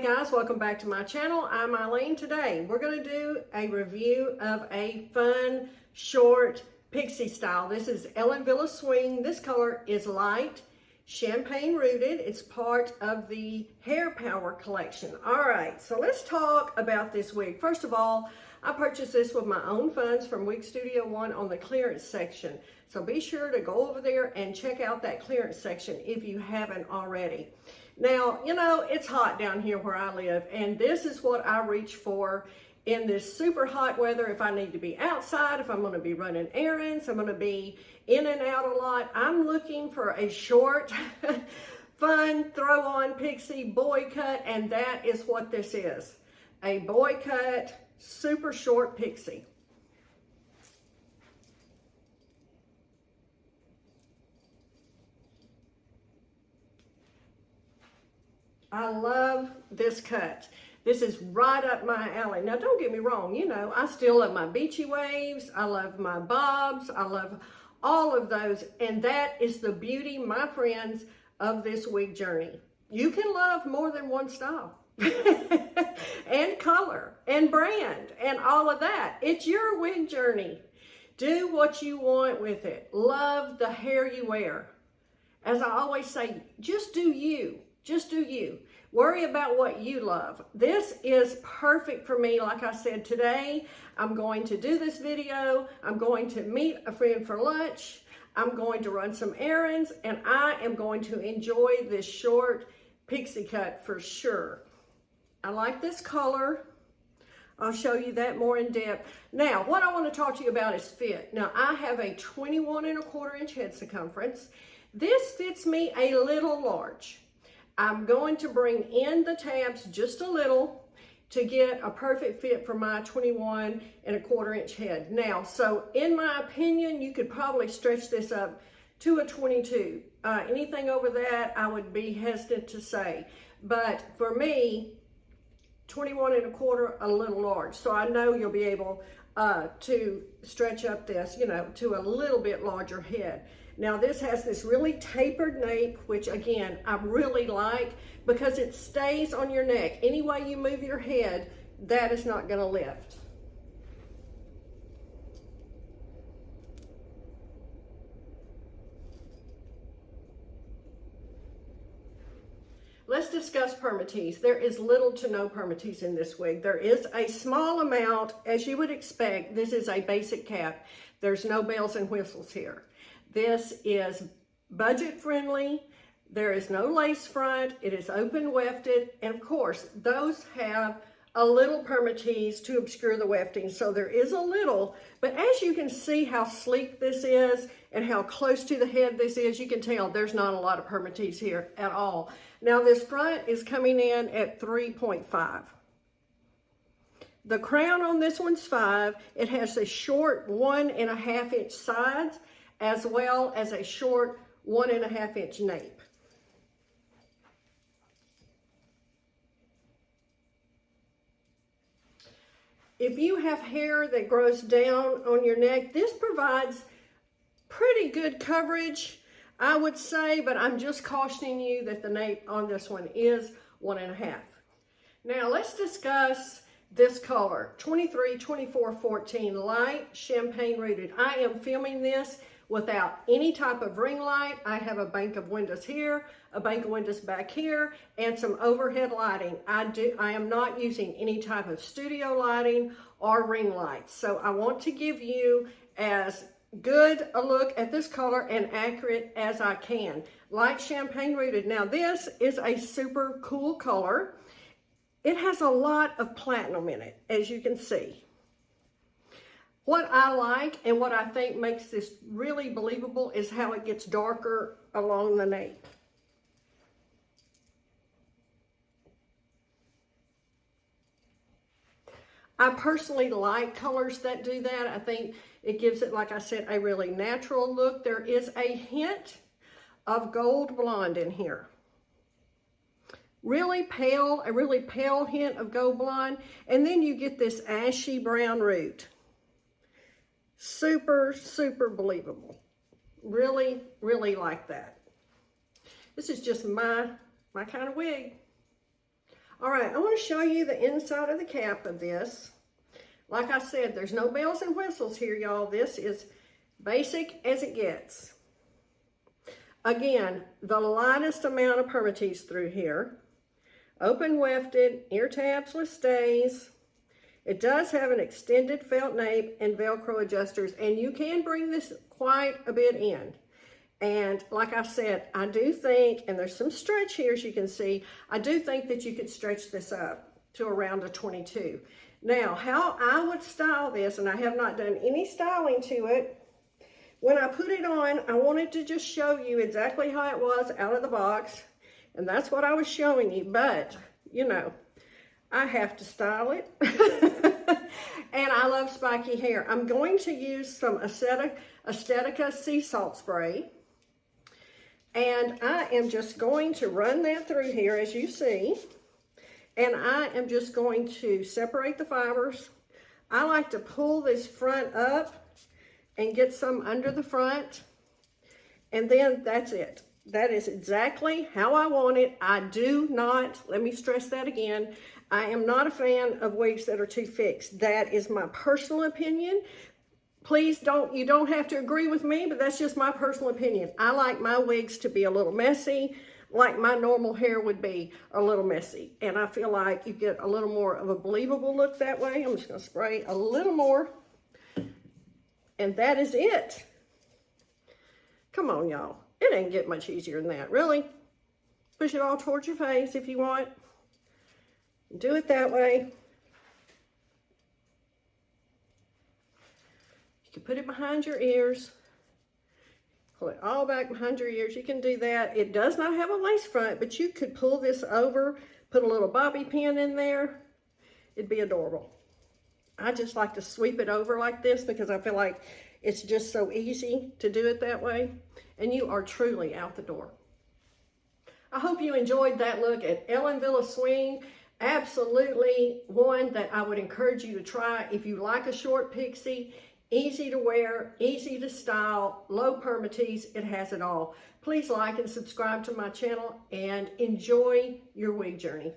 guys, welcome back to my channel. I'm Eileen. Today we're going to do a review of a fun short pixie style. This is Ellen Wille swing. This color is light champagne rooted. It's part of the Hair Power collection. All right, so let's talk about this wig. First of all, I purchased this with my own funds from Wig Studio One on the clearance section. So be sure to go over there and check out that clearance section if you haven't already. Now, you know, it's hot down here where I live, and this is what I reach for in this super hot weather. If I need to be outside, if I'm going to be running errands, I'm going to be in and out a lot, I'm looking for a short, fun, throw-on pixie boy cut, and that is what this is. A boy cut, super short pixie. I love this cut. This is right up my alley. Now, don't get me wrong, you know, I still love my beachy waves. I love my bobs. I love all of those. And that is the beauty, my friends, of this wig journey. You can love more than one style and color and brand and all of that. It's your wig journey. Do what you want with it. Love the hair you wear. As I always say, just do you. Just do you. Worry about what you love. This is perfect for me. Like I said, today I'm going to do this video. I'm going to meet a friend for lunch. I'm going to run some errands, and I am going to enjoy this short pixie cut for sure. I like this color. I'll show you that more in depth. Now, what I want to talk to you about is fit. Now, I have a 21¼ inch head circumference. This fits me a little large. I'm going to bring in the tabs just a little to get a perfect fit for my 21¼ inch head. Now, so in my opinion, you could probably stretch this up to a 22. Anything over that, I would be hesitant to say. But for me, 21¼ a little large. So I know you'll be able to stretch up this, you know, to a little bit larger head. Now this has this really tapered nape, which again, I really like because it stays on your neck. Any way you move your head, that is not gonna lift. Let's discuss permatease. There is little to no permatease in this wig. There is a small amount, as you would expect. This is a basic cap. There's no bells and whistles here. This is budget friendly. There is no lace front. It is open wefted. And of course, those have a little permatease to obscure the wefting. So there is a little, but as you can see how sleek this is and how close to the head this is, you can tell there's not a lot of permatease here at all. Now this front is coming in at 3.5. The crown on this one's 5. It has a short 1½ inch sides, as well as a short 1½ inch nape. If you have hair that grows down on your neck, this provides pretty good coverage, I would say, but I'm just cautioning you that the nape on this one is 1½. Now let's discuss this color, 23/24/14, light champagne rooted. I am filming this without any type of ring light. I have a bank of windows here, a bank of windows back here, and some overhead lighting. I am not using any type of studio lighting or ring lights. So I want to give you as good a look at this color and accurate as I can. Light champagne rooted. Now this is a super cool color. It has a lot of platinum in it, as you can see. What I like and what I think makes this really believable is how it gets darker along the nape. I personally like colors that do that. I think it gives it, like I said, a really natural look. There is a hint of gold blonde in here. Really pale, a really pale hint of gold blonde. And then you get this ashy brown root. Super, super believable. Really, really like that. This is just my kind of wig. All right, I want to show you the inside of the cap of this. Like I said, there's no bells and whistles here, y'all. This is basic as it gets. Again, the lightest amount of permatease through here. Open wefted, ear tabs with stays. It does have an extended felt nape and Velcro adjusters, and you can bring this quite a bit in. And like I said, I do think, and there's some stretch here as you can see, I do think that you could stretch this up to around a 22. Now, how I would style this, and I have not done any styling to it, when I put it on, I wanted to just show you exactly how it was out of the box, and that's what I was showing you, but, you know, I have to style it, and I love spiky hair. I'm going to use some Aesthetica Sea Salt Spray, and I am just going to run that through here, as you see. And I am just going to separate the fibers. I like to pull this front up and get some under the front. And then that's it. That is exactly how I want it. I do not, let me stress that again, I am not a fan of wigs that are too fixed. That is my personal opinion. Please you don't have to agree with me, but that's just my personal opinion. I like my wigs to be a little messy, like my normal hair would be a little messy. And I feel like you get a little more of a believable look that way. I'm just gonna spray a little more. And that is it. Come on, y'all. It ain't get much easier than that, really. Push it all towards your face if you want. Do it that way. You can put it behind your ears. Pull it all back behind your ears. You can do that. It does not have a lace front, but you could pull this over, put a little bobby pin in there. It'd be adorable. I just like to sweep it over like this because I feel like it's just so easy to do it that way. And you are truly out the door. I hope you enjoyed that look at Ellen Wille swing. Absolutely one that I would encourage you to try if you like a short pixie. Easy to wear, easy to style, low permatease, it has it all. Please like and subscribe to my channel and enjoy your wig journey.